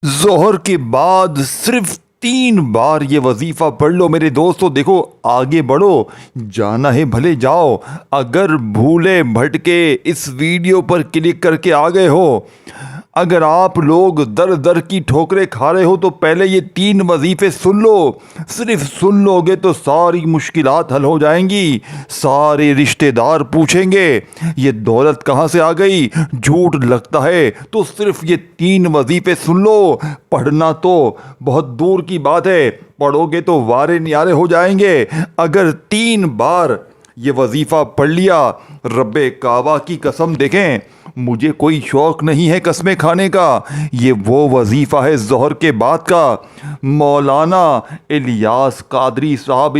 ظہر کے بعد صرف 3 بار یہ وظیفہ پڑھ لو میرے دوستو۔ دیکھو آگے بڑھو، جانا ہے بھلے جاؤ۔ اگر بھولے بھٹکے اس ویڈیو پر کلک کر کے آ گئے ہو، اگر آپ لوگ در در کی ٹھوکریں کھا رہے ہو تو پہلے یہ 3 وظیفے سن لو۔ صرف سن لو گے تو ساری مشکلات حل ہو جائیں گی۔ سارے رشتہ دار پوچھیں گے یہ دولت کہاں سے آ گئی، جھوٹ لگتا ہے تو صرف یہ 3 وظیفے سن لو۔ پڑھنا تو بہت دور کی بات ہے، پڑھو گے تو وارے نیارے ہو جائیں گے۔ اگر 3 بار یہ وظیفہ پڑھ لیا، رب کعبہ کی قسم، دیکھیں مجھے کوئی شوق نہیں ہے قسمیں کھانے کا، یہ وہ وظیفہ ہے ظہر کے بعد کا۔ مولانا الیاس قادری صاحب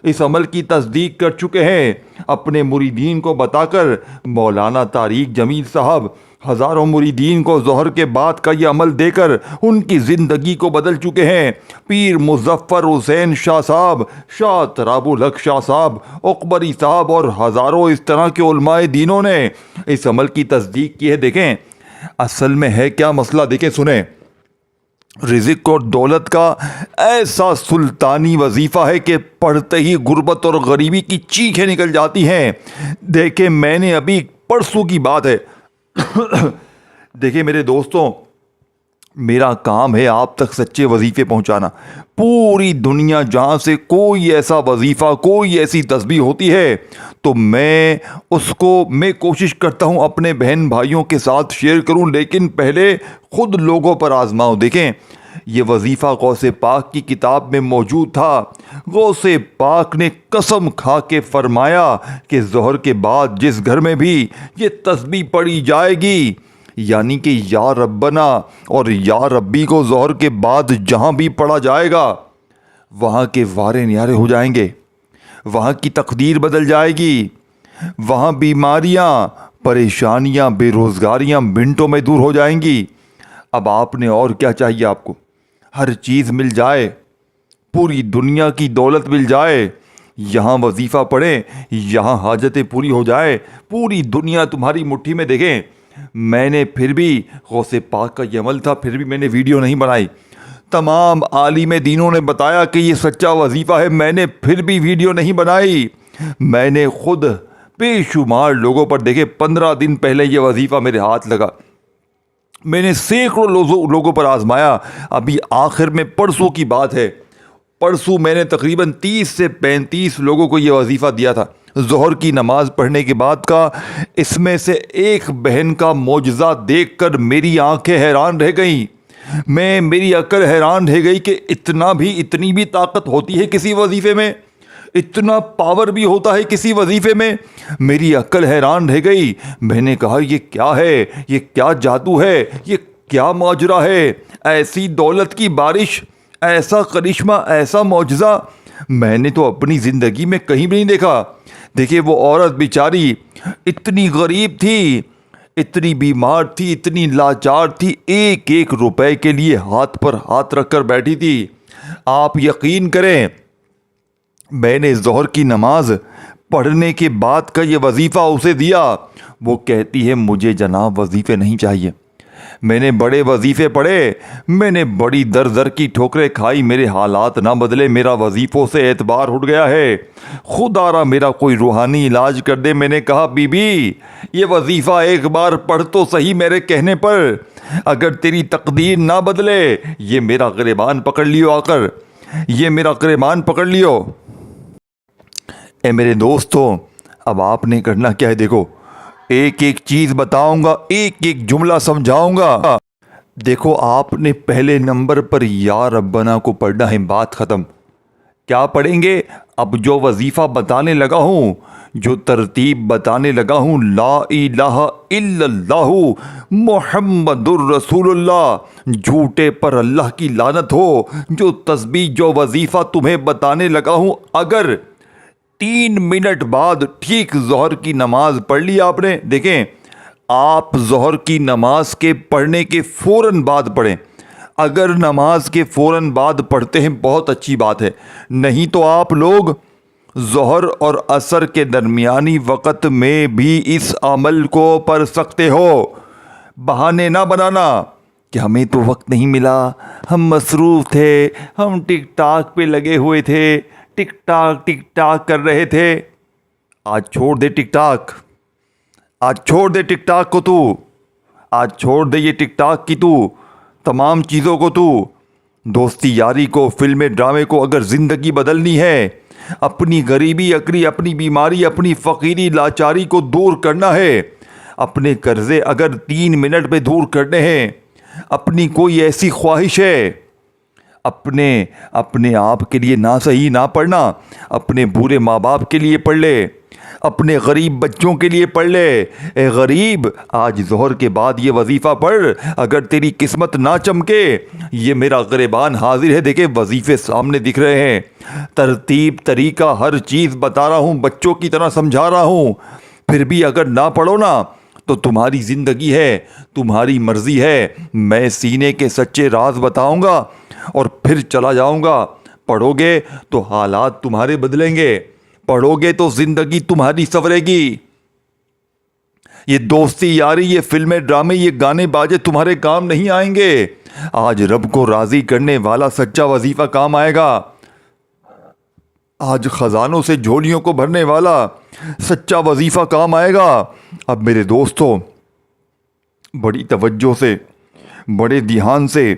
اس عمل کی تصدیق کر چکے ہیں اپنے مریدین کو بتا کر۔ مولانا طارق جمیل صاحب ہزاروں مریدین کو ظہر کے بعد کا یہ عمل دے کر ان کی زندگی کو بدل چکے ہیں۔ پیر مظفر حسین شاہ صاحب، شاہ تراب الحق شاہ صاحب، اکبری صاحب اور ہزاروں اس طرح کے علماء دینوں نے اس عمل کی تصدیق کی ہے۔ دیکھیں اصل میں ہے کیا مسئلہ، دیکھیں سنیں۔ رزق اور دولت کا ایسا سلطانی وظیفہ ہے کہ پڑھتے ہی غربت اور غریبی کی چیخیں نکل جاتی ہیں۔ دیکھیں میں نے ابھی پرسوں کی بات ہے، دیکھیں میرے دوستوں، میرا کام ہے آپ تک سچے وظیفے پہنچانا۔ پوری دنیا جہاں سے کوئی ایسا وظیفہ، کوئی ایسی تسبیح ہوتی ہے تو میں کوشش کرتا ہوں اپنے بہن بھائیوں کے ساتھ شیئر کروں، لیکن پہلے خود لوگوں پر آزماؤں۔ دیکھیں یہ وظیفہ غوث پاک کی کتاب میں موجود تھا۔ غوث پاک نے قسم کھا کے فرمایا کہ ظہر کے بعد جس گھر میں بھی یہ تسبیح پڑھی جائے گی، یعنی کہ یا ربنا اور یا ربی کو ظہر کے بعد جہاں بھی پڑھا جائے گا، وہاں کے وارے نیارے ہو جائیں گے، وہاں کی تقدیر بدل جائے گی، وہاں بیماریاں، پریشانیاں، بے روزگاریاں منٹوں میں دور ہو جائیں گی۔ اب آپ نے اور کیا چاہیے؟ آپ کو ہر چیز مل جائے، پوری دنیا کی دولت مل جائے، یہاں وظیفہ پڑھیں، یہاں حاجتیں پوری ہو جائے، پوری دنیا تمہاری مٹھی میں۔ دیکھیں میں نے پھر بھی، غوث پاک کا یہ عمل تھا، پھر بھی میں نے ویڈیو نہیں بنائی۔ تمام عالم دینوں نے بتایا کہ یہ سچا وظیفہ ہے، میں نے پھر بھی ویڈیو نہیں بنائی۔ میں نے خود بے شمار لوگوں پر، دیکھے 15 دن پہلے یہ وظیفہ میرے ہاتھ لگا، میں نے سینکڑوں لوگوں پر آزمایا۔ ابھی آخر میں پرسوں کی بات ہے، پرسوں میں نے تقریباً 30 سے 35 لوگوں کو یہ وظیفہ دیا تھا ظہر کی نماز پڑھنے کے بعد کا۔ اس میں سے ایک بہن کا معجزہ دیکھ کر میری آنکھیں حیران رہ گئیں، میری عقل حیران رہ گئی کہ اتنی بھی طاقت ہوتی ہے کسی وظیفے میں، اتنا پاور بھی ہوتا ہے کسی وظیفے میں۔ میری عقل حیران رہ گئی۔ میں نے کہا یہ کیا ہے، یہ کیا جادو ہے، یہ کیا ماجرا ہے، ایسی دولت کی بارش، ایسا کرشمہ، ایسا معجزہ میں نے تو اپنی زندگی میں کہیں بھی نہیں دیکھا۔ دیکھیے وہ عورت بیچاری اتنی غریب تھی، اتنی بیمار تھی، اتنی لاچار تھی، 1 روپے کے لیے ہاتھ پر ہاتھ رکھ کر بیٹھی تھی۔ آپ یقین کریں میں نے ظہر کی نماز پڑھنے کے بعد کا یہ وظیفہ اسے دیا، وہ کہتی ہے مجھے جناب وظیفے نہیں چاہیے، میں نے بڑے وظیفے پڑھے، میں نے بڑی در در کی ٹھوکریں کھائی، میرے حالات نہ بدلے، میرا وظیفوں سے اعتبار اٹھ گیا ہے، خدا را میرا کوئی روحانی علاج کر دے۔ میں نے کہا بی بی یہ وظیفہ ایک بار پڑھ تو صحیح میرے کہنے پر، اگر تیری تقدیر نہ بدلے یہ میرا گریبان پکڑ لیو، آ کر یہ میرا گریبان پکڑ لیو۔ اے میرے دوستو اب آپ نے کرنا کیا ہے، دیکھو ایک چیز بتاؤں گا، ایک جملہ سمجھاؤں گا۔ دیکھو آپ نے پہلے نمبر پر یا ربنا کو پڑھنا ہے، بات ختم۔ کیا پڑھیں گے؟ اب جو وظیفہ بتانے لگا ہوں، جو ترتیب بتانے لگا ہوں، لا الہ الا اللہ محمد الرسول اللہ، جھوٹے پر اللہ کی لعنت ہو، جو تسبیح، جو وظیفہ تمہیں بتانے لگا ہوں، اگر 3 منٹ بعد ٹھیک ظہر کی نماز پڑھ لی آپ نے، دیکھیں آپ ظہر کی نماز کے پڑھنے کے فوراً بعد پڑھیں۔ اگر نماز کے فوراً بعد پڑھتے ہیں بہت اچھی بات ہے، نہیں تو آپ لوگ ظہر اور عصر کے درمیانی وقت میں بھی اس عمل کو پڑھ سکتے ہو۔ بہانے نہ بنانا کہ ہمیں تو وقت نہیں ملا, ہم مصروف تھے, ہم ٹک ٹاک پہ لگے ہوئے تھے, ٹک ٹاک کر رہے تھے. آج چھوڑ دے ٹک ٹاک, آج چھوڑ دے ٹک ٹاک کو تو, آج چھوڑ دے یہ ٹک ٹاک کی تو تمام چیزوں کو تو. دوستی یاری کو, فلمیں ڈرامے کو اگر زندگی بدلنی ہے, اپنی غریبی, اپنی بیماری, اپنی فقیری لاچاری کو دور کرنا ہے, اپنے قرضے اگر 3 منٹ میں دور کرنے ہیں, اپنی کوئی ایسی خواہش ہے, اپنے آپ کے لیے نہ صحیح نہ پڑھنا, اپنے بوڑھے ماں باپ کے لیے پڑھ لے, اپنے غریب بچوں کے لیے پڑھ لے. اے غریب, آج ظہر کے بعد یہ وظیفہ پڑھ, اگر تیری قسمت نہ چمکے. یہ میرا غریبان حاضر ہے, دیکھے وظیفے سامنے دکھ رہے ہیں, ترتیب طریقہ ہر چیز بتا رہا ہوں, بچوں کی طرح سمجھا رہا ہوں. پھر بھی اگر نہ پڑھو نا تو تمہاری زندگی ہے, تمہاری مرضی ہے. میں سینے کے سچے راز بتاؤں گا اور پھر چلا جاؤں گا. پڑھو گے تو حالات تمہارے بدلیں گے, پڑھو گے تو زندگی تمہاری سنورے گی. یہ دوستی یاری, یہ فلمیں ڈرامے, یہ گانے باجے تمہارے کام نہیں آئیں گے. آج رب کو راضی کرنے والا سچا وظیفہ کام آئے گا. آج خزانوں سے جھولیوں کو بھرنے والا سچا وظیفہ کام آئے گا. اب میرے دوستو, بڑی توجہ سے, بڑے دھیان سے,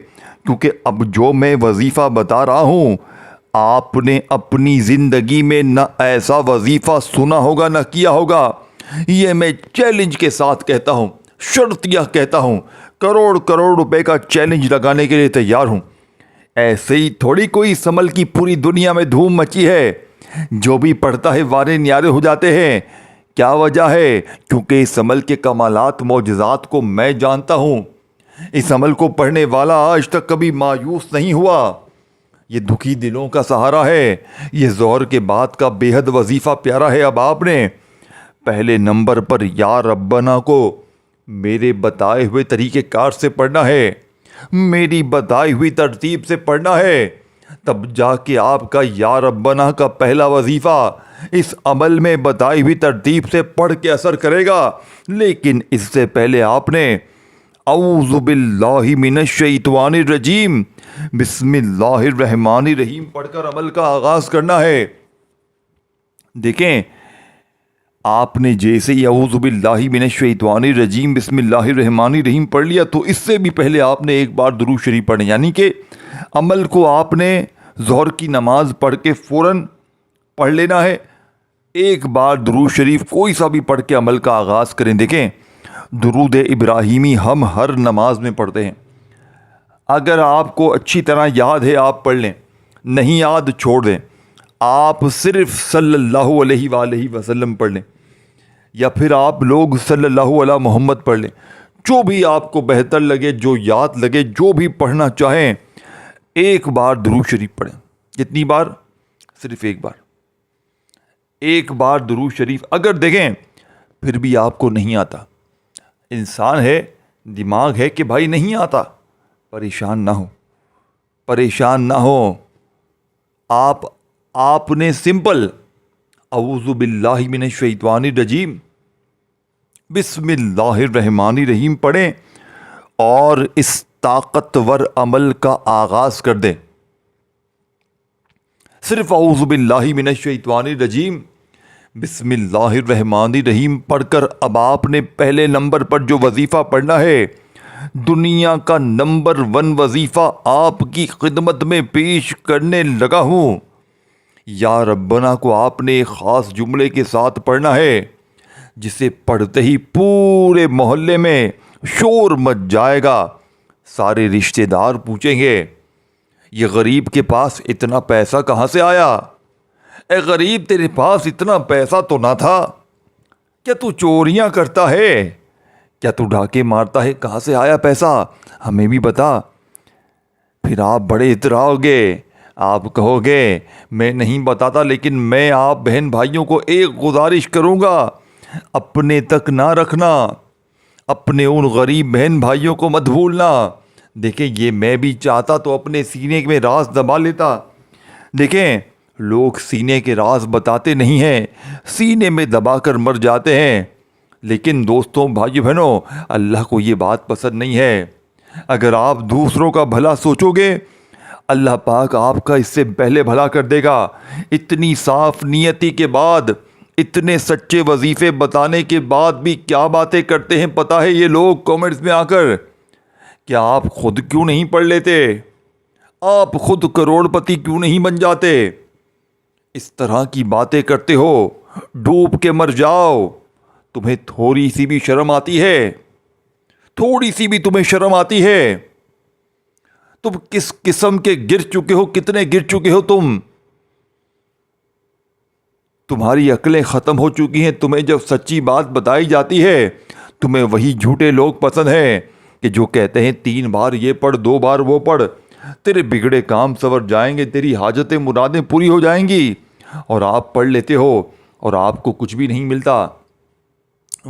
کیونکہ اب جو میں وظیفہ بتا رہا ہوں, آپ نے اپنی زندگی میں نہ ایسا وظیفہ سنا ہوگا نہ کیا ہوگا. یہ میں چیلنج کے ساتھ کہتا ہوں, شرطیہ کہتا ہوں, کروڑ روپے کا چیلنج لگانے کے لیے تیار ہوں. ایسے ہی تھوڑی کوئی اس عمل کی پوری دنیا میں دھوم مچی ہے. جو بھی پڑھتا ہے وارے نیارے ہو جاتے ہیں. کیا وجہ ہے؟ کیونکہ اس عمل کے کمالات, معجزات کو میں جانتا ہوں. اس عمل کو پڑھنے والا آج تک کبھی مایوس نہیں ہوا. یہ دکھی دلوں کا سہارا ہے. یہ ظہر کے بعد کا بے حد وظیفہ پیارا ہے. اب آپ نے پہلے نمبر پر یا ربنا کو میرے بتائے ہوئے طریقہ کار سے پڑھنا ہے, میری بتائی ہوئی ترتیب سے پڑھنا ہے. تب جا کے آپ کا یا ربنا کا پہلا وظیفہ اس عمل میں بتائی ہوئی ترتیب سے پڑھ کے اثر کرے گا. لیکن اس سے پہلے آپ نے اعوذ باللہ من الشیطان الرجیم بسم اللہ الرحمن الرحیم پڑھ کر عمل کا آغاز کرنا ہے. دیکھیں, آپ نے جیسے ہی اعوذ باللہ من الشیطان الرجیم بسم اللہ الرحمن الرحیم پڑھ لیا تو اس سے بھی پہلے آپ نے ایک بار درود شریف پڑھنا, یعنی کہ عمل کو آپ نے ظہر کی نماز پڑھ کے فوراً پڑھ لینا ہے. ایک بار درود شریف کوئی سا بھی پڑھ کے عمل کا آغاز کریں. دیکھیں, درود ابراہیمی ہم ہر نماز میں پڑھتے ہیں. اگر آپ کو اچھی طرح یاد ہے آپ پڑھ لیں, نہیں یاد چھوڑ دیں. آپ صرف صلی اللہ علیہ وآلہ وسلم پڑھ لیں, یا پھر آپ لوگ صلی اللہ علیہ محمد پڑھ لیں. جو بھی آپ کو بہتر لگے, جو یاد لگے, جو بھی پڑھنا چاہیں, ایک بار درود شریف پڑھیں. کتنی بار؟ صرف ایک بار. ایک بار درود شریف. اگر دیکھیں پھر بھی آپ کو نہیں آتا, انسان ہے, دماغ ہے کہ بھائی نہیں آتا, پریشان نہ ہو, پریشان نہ ہو. آپ نے سمپل اعوذ باللہ من الشیطان الرجیم بسم اللہ الرحمن الرحیم پڑھیں اور اس طاقتور عمل کا آغاز کر دیں. صرف اعوذ باللہ من الشیطان الرجیم بسم اللہ الرحمن الرحیم پڑھ کر اب آپ نے پہلے نمبر پر جو وظیفہ پڑھنا ہے, دنیا کا نمبر 1 وظیفہ آپ کی خدمت میں پیش کرنے لگا ہوں. یا ربنا کو آپ نے ایک خاص جملے کے ساتھ پڑھنا ہے, جسے پڑھتے ہی پورے محلے میں شور مچ جائے گا. سارے رشتہ دار پوچھیں گے, یہ غریب کے پاس اتنا پیسہ کہاں سے آیا؟ اے غریب, تیرے پاس اتنا پیسہ تو نہ تھا. کیا تو چوریاں کرتا ہے؟ کیا تو ڈاکے مارتا ہے؟ کہاں سے آیا پیسہ؟ ہمیں بھی بتا. پھر آپ بڑے اتراؤ گے, آپ کہو گے میں نہیں بتاتا, لیکن میں آپ بہن بھائیوں کو ایک گزارش کروں گا, اپنے تک نہ رکھنا, اپنے ان غریب بہن بھائیوں کو مت بھولنا. دیکھیں, یہ میں بھی چاہتا تو اپنے سینے میں راز دبا لیتا. دیکھیں, لوگ سینے کے راز بتاتے نہیں ہیں, سینے میں دبا کر مر جاتے ہیں. لیکن دوستوں, بھائیو بہنوں, اللہ کو یہ بات پسند نہیں ہے. اگر آپ دوسروں کا بھلا سوچو گے اللہ پاک آپ کا اس سے پہلے بھلا کر دے گا۔ اتنی صاف نیتی کے بعد، اتنے سچے وظیفے بتانے کے بعد بھی کیا باتیں کرتے ہیں پتہ ہے یہ لوگ کامنٹس میں آ کر؟ کیا آپ خود کیوں نہیں پڑھ لیتے؟ آپ خود کروڑ پتی کیوں نہیں بن جاتے؟ اس طرح کی باتیں کرتے ہو، ڈوب کے مر جاؤ۔ تمہیں تھوڑی سی بھی شرم آتی ہے؟ تھوڑی سی بھی تمہیں شرم آتی ہے؟ تم کس قسم کے گر چکے ہو، کتنے گر چکے ہو تم؟ تمہاری عقلیں ختم ہو چکی ہیں۔ تمہیں جب سچی بات بتائی جاتی ہے تمہیں وہی جھوٹے لوگ پسند ہیں کہ جو کہتے ہیں 3 بار یہ پڑھ 2 بار وہ پڑھ، تیرے بگڑے کام سنور جائیں گے، تیری حاجتیں مرادیں پوری ہو جائیں گی، اور آپ پڑھ لیتے ہو اور آپ کو کچھ بھی نہیں ملتا۔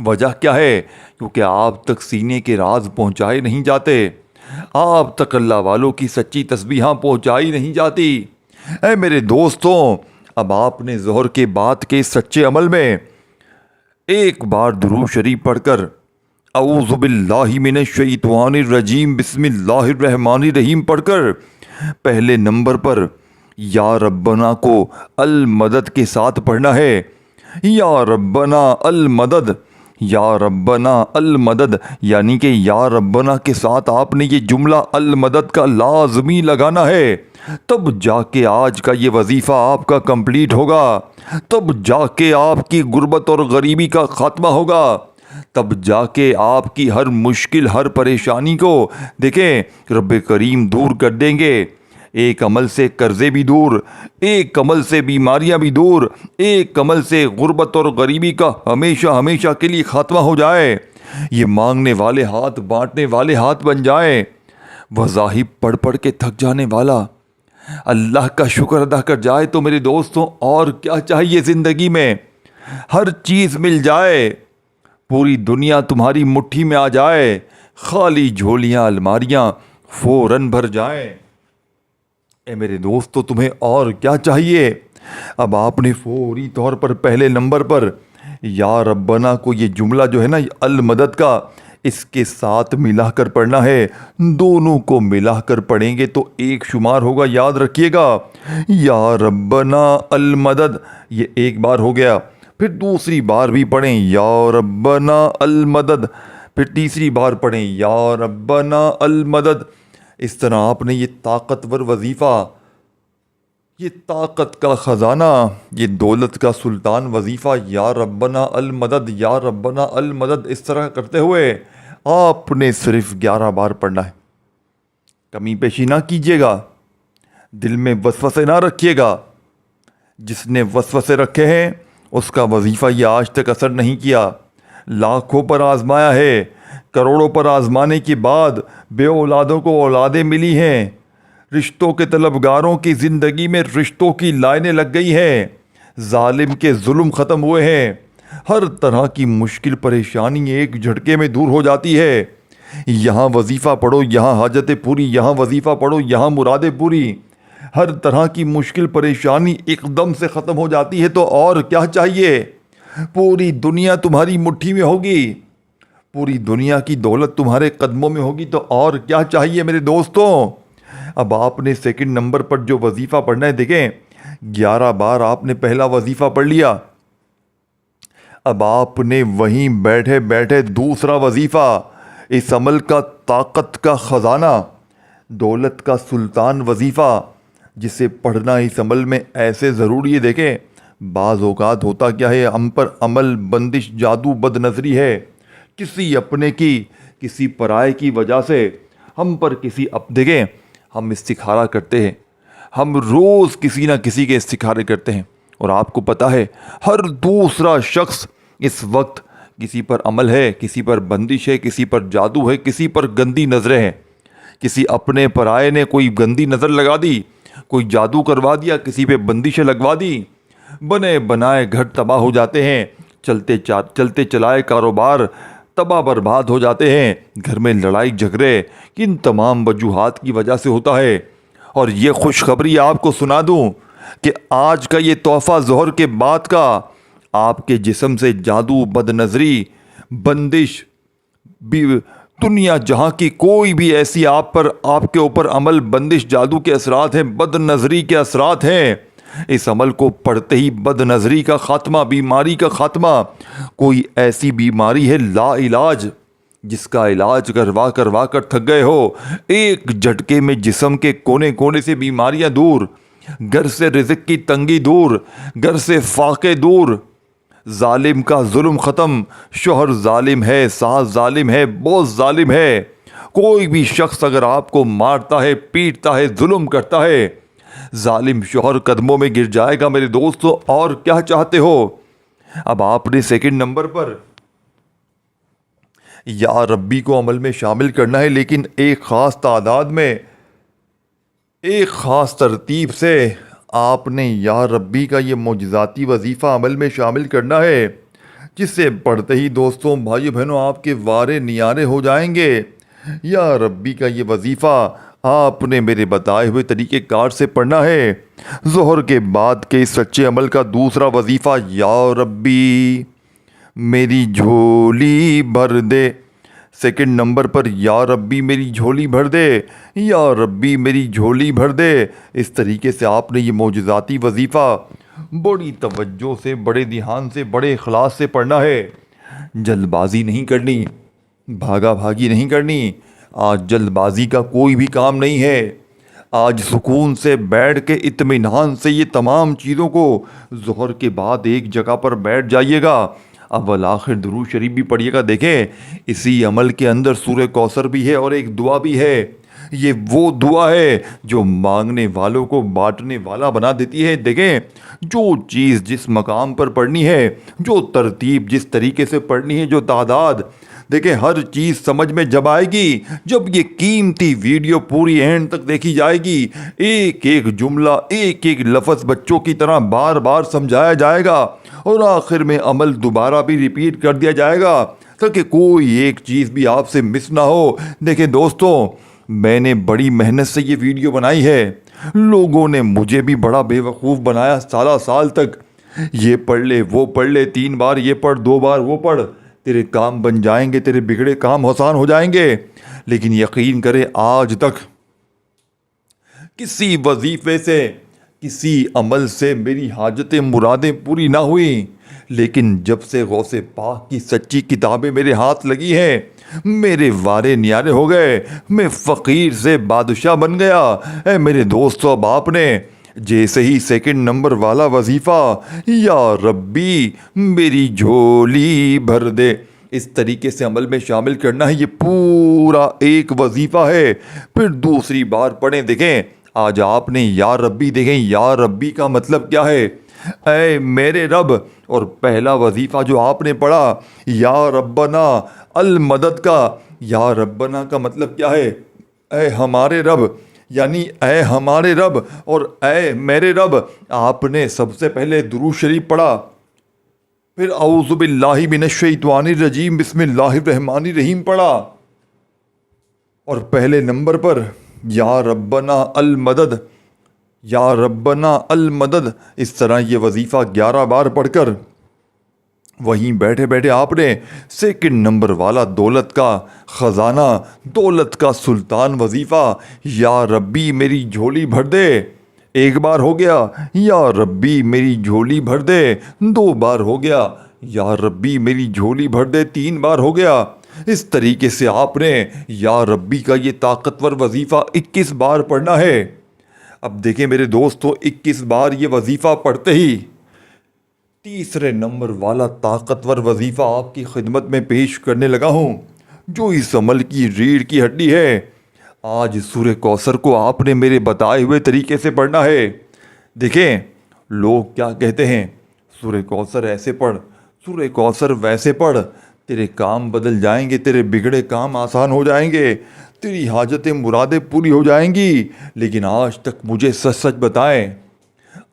وجہ کیا ہے؟ کیونکہ آپ تک سینے کے راز پہنچائے نہیں جاتے، آپ تک اللہ والوں کی سچی تسبیحاں پہنچائی نہیں جاتی۔ اے میرے دوستوں، اب آپ نے ظہر کے بعد کے سچے عمل میں ایک بار درود شریف پڑھ کر اعوذ باللہ من الشیطان الرجیم بسم اللہ الرحمن الرحیم پڑھ کر پہلے نمبر پر یا ربنا کو المدد کے ساتھ پڑھنا ہے۔ یا ربنا المدد، یا ربنا المدد، یعنی کہ یا ربنا کے ساتھ آپ نے یہ جملہ المدد کا لازمی لگانا ہے، تب جا کے آج کا یہ وظیفہ آپ کا کمپلیٹ ہوگا، تب جا کے آپ کی غربت اور غریبی کا خاتمہ ہوگا، تب جا کے آپ کی ہر مشکل، ہر پریشانی کو دیکھیں رب کریم دور کر دیں گے۔ ایک عمل سے قرضے بھی دور، ایک عمل سے بیماریاں بھی دور، ایک عمل سے غربت اور غریبی کا ہمیشہ ہمیشہ کے لیے خاتمہ ہو جائے، یہ مانگنے والے ہاتھ بانٹنے والے ہاتھ بن جائیں۔ وظائف پڑھ پڑھ کے تھک جانے والا اللہ کا شکر ادا کر جائے تو میرے دوستوں اور کیا چاہیے زندگی میں؟ ہر چیز مل جائے، پوری دنیا تمہاری مٹھی میں آ جائے، خالی جھولیاں الماریاں فوراً بھر جائیں۔ اے میرے دوستو تمہیں اور کیا چاہیے؟ اب آپ نے فوری طور پر پہلے نمبر پر یا ربنا کو یہ جملہ جو ہے نا المدد کا، اس کے ساتھ ملا کر پڑھنا ہے۔ دونوں کو ملا کر پڑھیں گے تو ایک شمار ہوگا، یاد رکھیے گا۔ یا ربنا المدد یہ ایک بار ہو گیا، پھر دوسری بار بھی پڑھیں یا ربنا المدد، پھر تیسری بار پڑھیں یا ربنا المدد۔ اس طرح آپ نے یہ طاقتور وظیفہ، یہ طاقت کا خزانہ، یہ دولت کا سلطان وظیفہ یا ربنا المدد، یا ربنا المدد، اس طرح کرتے ہوئے آپ نے صرف 11 بار پڑھنا ہے۔ کمی پیشی نہ کیجیے گا، دل میں وسوسے نہ رکھیے گا۔ جس نے وسوسے رکھے ہیں اس کا وظیفہ یہ آج تک اثر نہیں کیا، لاکھوں پر آزمایا ہے، کروڑوں پر آزمانے کے بعد بے اولادوں کو اولادیں ملی ہیں، رشتوں کے طلبگاروں کی زندگی میں رشتوں کی لائنیں لگ گئی ہیں، ظالم کے ظلم ختم ہوئے ہیں، ہر طرح کی مشکل پریشانی ایک جھٹکے میں دور ہو جاتی ہے۔ یہاں وظیفہ پڑھو یہاں حاجتیں پوری، یہاں وظیفہ پڑھو یہاں مرادیں پوری، ہر طرح کی مشکل پریشانی ایک دم سے ختم ہو جاتی ہے۔ تو اور کیا چاہیے؟ پوری دنیا تمہاری مٹھی میں ہوگی، پوری دنیا کی دولت تمہارے قدموں میں ہوگی، تو اور کیا چاہیے میرے دوستوں؟ اب آپ نے سیکنڈ نمبر پر جو وظیفہ پڑھنا ہے، دیکھیں 11 بار آپ نے پہلا وظیفہ پڑھ لیا، اب آپ نے وہیں بیٹھے بیٹھے دوسرا وظیفہ، اس عمل کا طاقت کا خزانہ، دولت کا سلطان وظیفہ، جسے پڑھنا اس عمل میں ایسے ضروری ہے۔ دیکھیں بعض اوقات ہوتا کیا ہے، ہم پر عمل بندش جادو بد نظری ہے، کسی اپنے کی کسی پرائے کی وجہ سے ہم پر دیکھیں ہم استخارہ کرتے ہیں، ہم روز کسی نہ کسی کے استخارے کرتے ہیں، اور آپ کو پتہ ہے ہر دوسرا شخص اس وقت کسی پر عمل ہے، کسی پر بندش ہے، کسی پر جادو ہے، کسی پر گندی نظریں ہیں، کسی اپنے پرائے نے کوئی گندی نظر لگا دی، کوئی جادو کروا دیا، کسی پہ بندشیں لگوا دی، بنے بنائے گھر تباہ ہو جاتے ہیں، چلتے چلائے کاروبار تباہ برباد ہو جاتے ہیں، گھر میں لڑائی جھگڑے کن تمام وجوہات کی وجہ سے ہوتا ہے۔ اور یہ خوشخبری آپ کو سنا دوں کہ آج کا یہ تحفہ ظہر کے بعد کا آپ کے جسم سے جادو، بد نظری، بندش بھی دنیا جہاں کی کوئی بھی ایسی آپ کے اوپر عمل، بندش، جادو کے اثرات ہیں، بد نظری کے اثرات ہیں، اس عمل کو پڑھتے ہی بد نظری کا خاتمہ، بیماری کا خاتمہ۔ کوئی ایسی بیماری ہے لا علاج، جس کا علاج کروا کر تھک گئے ہو، ایک جھٹکے میں جسم کے کونے کونے سے بیماریاں دور، گھر سے رزق کی تنگی دور، گھر سے فاقے دور، ظالم کا ظلم ختم۔ شوہر ظالم ہے، ساس ظالم ہے، باس ظالم ہے، کوئی بھی شخص اگر آپ کو مارتا ہے، پیٹتا ہے، ظلم کرتا ہے، ظالم شوہر قدموں میں گر جائے گا میرے دوستو۔ اور کیا چاہتے ہو؟ اب آپ نے سیکنڈ نمبر پر یا ربی کو عمل میں شامل کرنا ہے، لیکن ایک خاص تعداد میں، ایک خاص ترتیب سے آپ نے یا ربی کا یہ معجزاتی وظیفہ عمل میں شامل کرنا ہے، جس سے پڑھتے ہی دوستوں، بھائیو بہنوں، آپ کے وارے نیارے ہو جائیں گے۔ یا ربی کا یہ وظیفہ آپ نے میرے بتائے ہوئے طریقہ کار سے پڑھنا ہے۔ ظہر کے بعد کے اس سچے عمل کا دوسرا وظیفہ، یا ربی میری جھولی بھر دے۔ سیکنڈ نمبر پر یا ربی میری جھولی بھر دے، یا ربی میری جھولی بھر دے۔ اس طریقے سے آپ نے یہ معجزاتی وظیفہ بڑی توجہ سے، بڑے دھیان سے، بڑے اخلاص سے پڑھنا ہے۔ جلد بازی نہیں کرنی، بھاگا بھاگی نہیں کرنی۔ آج جلد بازی کا کوئی بھی کام نہیں ہے۔ آج سکون سے بیٹھ کے اطمینان سے یہ تمام چیزوں کو ظہر کے بعد ایک جگہ پر بیٹھ جائیے گا۔ اول آخر درود شریف بھی پڑھیے گا۔ دیکھیں، اسی عمل کے اندر سورہ کوثر بھی ہے اور ایک دعا بھی ہے۔ یہ وہ دعا ہے جو مانگنے والوں کو بانٹنے والا بنا دیتی ہے۔ دیکھیں، جو چیز جس مقام پر پڑھنی ہے، جو ترتیب جس طریقے سے پڑھنی ہے، جو تعداد، دیکھیں ہر چیز سمجھ میں جب آئے گی، جب یہ قیمتی ویڈیو پوری اینڈ تک دیکھی جائے گی، ایک ایک جملہ، ایک ایک لفظ بچوں کی طرح بار بار سمجھایا جائے گا، اور آخر میں عمل دوبارہ بھی ریپیٹ کر دیا جائے گا تاکہ کوئی ایک چیز بھی آپ سے مس نہ ہو۔ دیکھیں دوستوں، میں نے بڑی محنت سے یہ ویڈیو بنائی ہے، لوگوں نے مجھے بھی بڑا بے وقوف بنایا سال تک، یہ پڑھ لے، وہ پڑھ لے، 3 بار یہ پڑھ، 2 بار وہ پڑھ، تیرے کام بن جائیں گے، تیرے بگڑے کام آسان ہو جائیں گے۔ لیکن یقین کرے، آج تک کسی وظیفے سے، کسی عمل سے میری حاجتیں، مرادیں پوری نہ ہوئیں، لیکن جب سے غوث پاک کی سچی کتابیں میرے ہاتھ لگی ہیں، میرے وارے نیارے ہو گئے، میں فقیر سے بادشاہ بن گیا۔ اے میرے دوستو، اب آپ نے جیسے ہی سیکنڈ نمبر والا وظیفہ، یا ربی میری جھولی بھر دے، اس طریقے سے عمل میں شامل کرنا ہے۔ یہ پورا ایک وظیفہ ہے۔ پھر دوسری بار پڑھیں۔ دیکھیں، آج آپ نے یا ربی، دیکھیں یا ربی کا مطلب کیا ہے، اے میرے رب۔ اور پہلا وظیفہ جو آپ نے پڑھا، یا ربنا المدد کا، یا ربنا کا مطلب کیا ہے، اے ہمارے رب، یعنی اے ہمارے رب اور اے میرے رب۔ آپ نے سب سے پہلے درود شریف پڑھا، پھر اعوذ باللہ من الشیطان الرجیم بسم اللہ الرحمن الرحیم پڑھا، اور پہلے نمبر پر یا ربنا المدد، یا ربنا المدد، اس طرح یہ وظیفہ 11 بار پڑھ کر وہیں بیٹھے بیٹھے آپ نے سیکنڈ نمبر والا دولت کا خزانہ، دولت کا سلطان وظیفہ، یا ربی میری جھولی بھر دے، 1 بار ہو گیا، یا ربی میری جھولی بھر دے، 2 بار ہو گیا، یا ربی میری جھولی بھر دے، 3 بار ہو گیا۔ اس طریقے سے آپ نے یا ربی کا یہ طاقتور وظیفہ 21 بار پڑھنا ہے۔ اب دیکھیں میرے دوستو، 21 بار یہ وظیفہ پڑھتے ہی تیسرے نمبر والا طاقتور وظیفہ آپ کی خدمت میں پیش کرنے لگا ہوں، جو اس عمل کی ریڑھ کی ہڈی ہے۔ آج سورہ کوثر کو آپ نے میرے بتائے ہوئے طریقے سے پڑھنا ہے۔ دیکھیں، لوگ کیا کہتے ہیں، سورہ کوثر ایسے پڑھ، سورہ کوثر ویسے پڑھ، تیرے کام بدل جائیں گے، تیرے بگڑے کام آسان ہو جائیں گے، تیری حاجتیں مرادیں پوری ہو جائیں گی۔ لیکن آج تک مجھے سچ سچ بتائیں،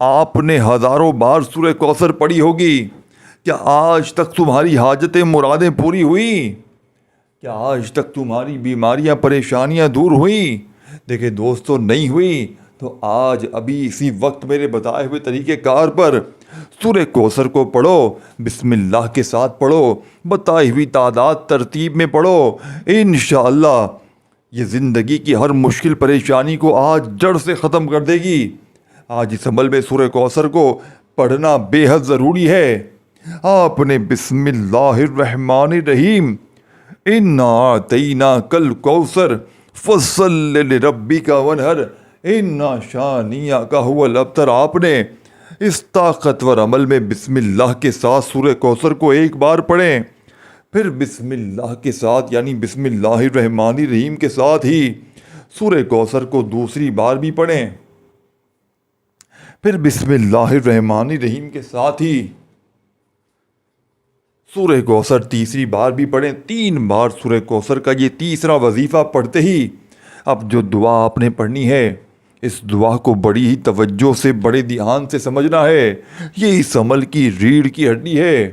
آپ نے ہزاروں بار سورہ کوثر پڑھی ہوگی، کیا آج تک تمہاری حاجتیں مرادیں پوری ہوئی؟ کیا آج تک تمہاری بیماریاں، پریشانیاں دور ہوئیں؟ دیکھیں دوستو، نہیں ہوئی تو آج ابھی اسی وقت میرے بتائے ہوئے طریقہ کار پر سورہ کوثر کو پڑھو، بسم اللہ کے ساتھ پڑھو، بتائی ہوئی تعداد ترتیب میں پڑھو، انشاءاللہ یہ زندگی کی ہر مشکل پریشانی کو آج جڑ سے ختم کر دے گی۔ آج اس عمل میں سورہ کوثر کو پڑھنا بے حد ضروری ہے۔ آپ نے بسم اللہ الرحمن الرحیم انا اعطیناک الکوثر فصل لربک وانحر انا شانئک ھو الابتر، آپ نے اس طاقتور عمل میں بسم اللہ کے ساتھ سورہ کوثر کو ایک بار پڑھیں، پھر بسم اللہ کے ساتھ یعنی بسم اللہ الرحمن الرحیم کے ساتھ ہی سورہ کوثر کو دوسری بار بھی پڑھیں، پھر بسم اللہ الرحمن الرحیم کے ساتھ ہی سورہ کوثر تیسری بار بھی پڑھیں۔ 3 بار سورہ کوثر کا یہ تیسرا وظیفہ پڑھتے ہی اب جو دعا آپ نے پڑھنی ہے، اس دعا کو بڑی ہی توجہ سے بڑے دھیان سے سمجھنا ہے۔ یہ اس عمل کی ریڑھ کی ہڈی ہے،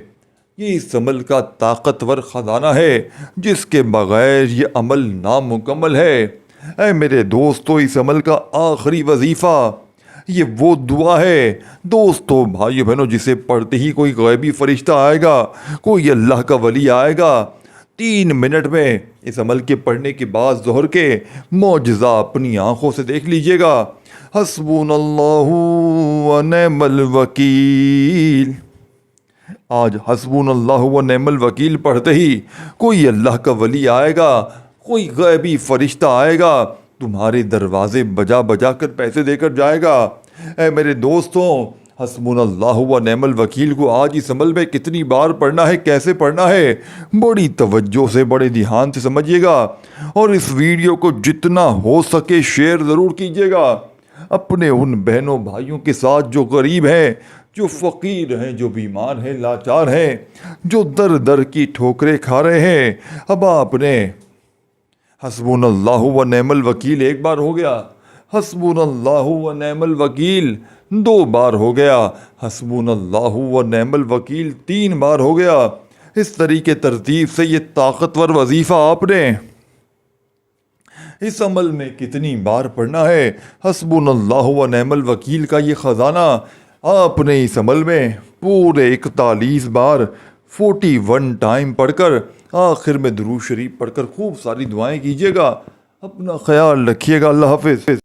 یہ اس عمل کا طاقتور خزانہ ہے جس کے بغیر یہ عمل نامکمل ہے۔ اے میرے دوستو، اس عمل کا آخری وظیفہ یہ وہ دعا ہے دوستو، بھائیو بہنوں، جسے پڑھتے ہی کوئی غیبی فرشتہ آئے گا، کوئی اللہ کا ولی آئے گا، 3 منٹ میں اس عمل کے پڑھنے کے بعد ظہر کے معجزہ اپنی آنکھوں سے دیکھ لیجئے گا۔ حسبنا اللہ و نعم الوکیل۔ آج حسبنا اللہ و نعم الوکیل پڑھتے ہی کوئی اللہ کا ولی آئے گا، کوئی غیبی فرشتہ آئے گا، تمہارے دروازے بجا بجا کر پیسے دے کر جائے گا۔ اے میرے دوستوں، حسبنا اللہ و نعم الوکیل کو آج اس عمل میں کتنی بار پڑھنا ہے، کیسے پڑھنا ہے، بڑی توجہ سے بڑے دھیان سے سمجھیے گا، اور اس ویڈیو کو جتنا ہو سکے شیئر ضرور کیجیے گا اپنے ان بہنوں بھائیوں کے ساتھ جو غریب ہیں، جو فقیر ہیں، جو بیمار ہیں، لاچار ہیں، جو در در کی ٹھوکریں کھا رہے ہیں۔ اب آپ نے حسبنا اللہ و نعم الوکیل ایک بار ہو گیا، حسبنا اللہ و نعم الوکیل 2 بار ہو گیا، حسبنا اللہ و نعم الوکیل 3 بار ہو گیا۔ اس طریقے ترتیب سے یہ طاقتور وظیفہ آپ نے اس عمل میں کتنی بار پڑھنا ہے، حسبنا اللہ و نعم الوکیل کا یہ خزانہ آپ نے اس عمل میں پورے 41 بار 41 ٹائم پڑھ کر آخر میں درود شریف پڑھ کر خوب ساری دعائیں کیجیے گا۔ اپنا خیال رکھیے گا۔ اللہ حافظ۔